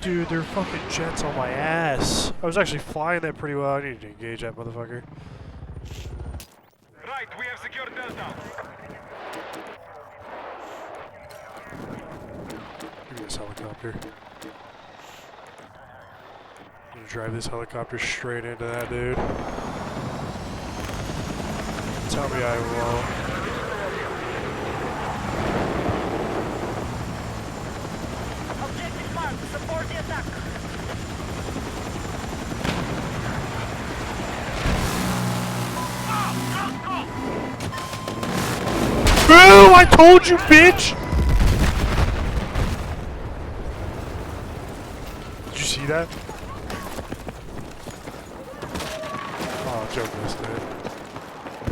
Dude, they're fucking jets on my ass. I was actually flying that pretty well. I need to engage that motherfucker. Right, we have secured Delta. Give me this helicopter. I'm gonna drive this helicopter straight into that dude. Tell me I won't. Objective marked. Support the attack. Boo! I told you, bitch! Did you see that?